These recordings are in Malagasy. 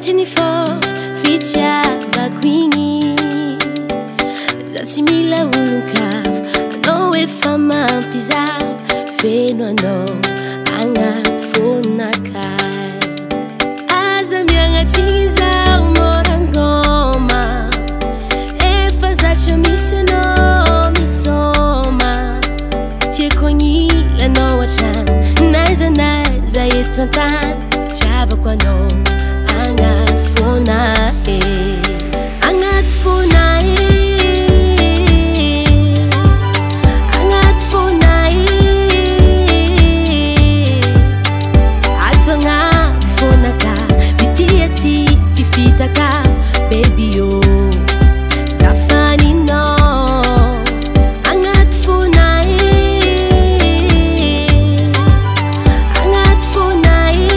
Anaty Fo, fitiava-kwigny. Zatsy mila olon-kafo, anao efa mampizavo. Feno anao agnaty fonakay. Aza miagnatigny zaho morangoma. Efa zatra misy anao misoma. Tiako agnilanao an-trano, naiza eto an-tany. Fitiavako anao agnaty fonahy. Agnaty fonahy. Agnaty fonahy. Ato agnaty fonaka, vitia tsisy fitaka. Baby oh, zafaninao. Agnaty fonahy. Agnaty fonahy.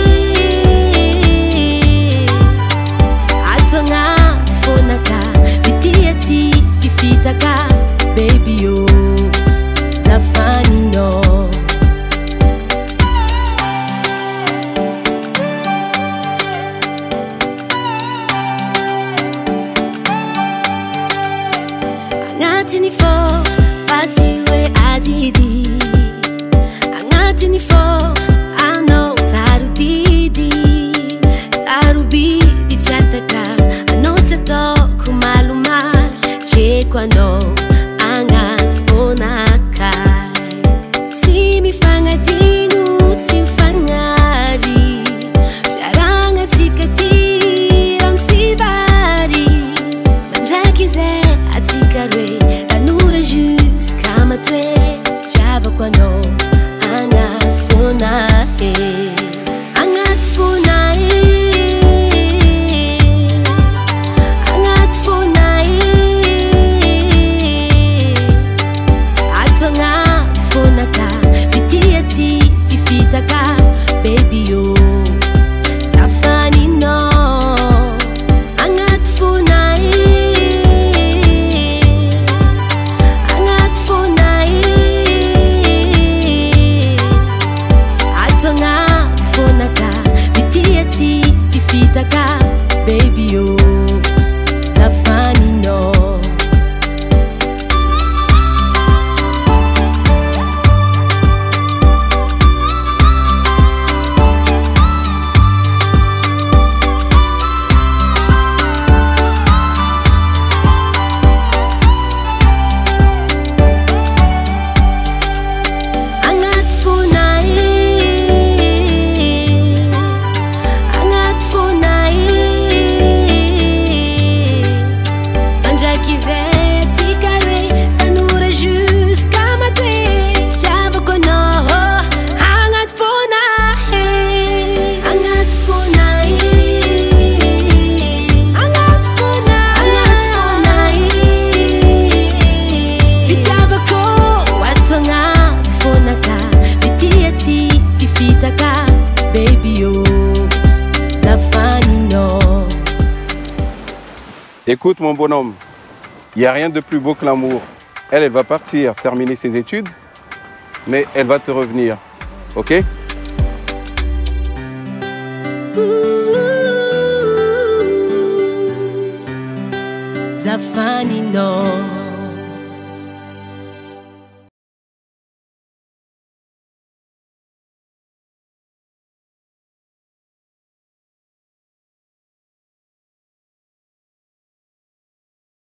Ato agnaty fonaka, vitia tsisy fitaka. Baby oh, zafaninao. Anaty Fo, fatiwe adidi. Anaty Fo, anao sarubidi. Sarubidi tiataka, anao tsy ataoko malomalo. Tieko anao agnaty fonakay. Tsy mifagnadigno, tsy mifagnary. Fiaragnatsika ty rano sy vary. Mandraiky zay atsika roe, tanora jusqu'à matoe. Fitiavako anao agnaty fonahy. Agnaty fonahy. Agnaty fonahy. Ato agnaty fonaka, vitia tsisy fitaka. Baby oh, zafaninao. Agnaty fonahy. Agnaty fonahy. Ato agnaty fonaka, vitia tsisy fitaka. Baby oh, zafaninao. Agnaty fonahy. Agnaty fonahy. Mandraiky zay atsika roe, tanora jusqu'à matoe. Fitiavako anao agnaty fonahy. Agnaty fonahy. Agnaty fonahy. Agnaty fonahy. Fitiavako ato agnaty fonaka, vitia tsisy fitaka. Baby oh, zafaninao. Écoute mon bonhomme, il n'y a rien de plus beau que l'amour. Elle va partir terminer ses études, mais elle va te revenir, ok? Zafaninao.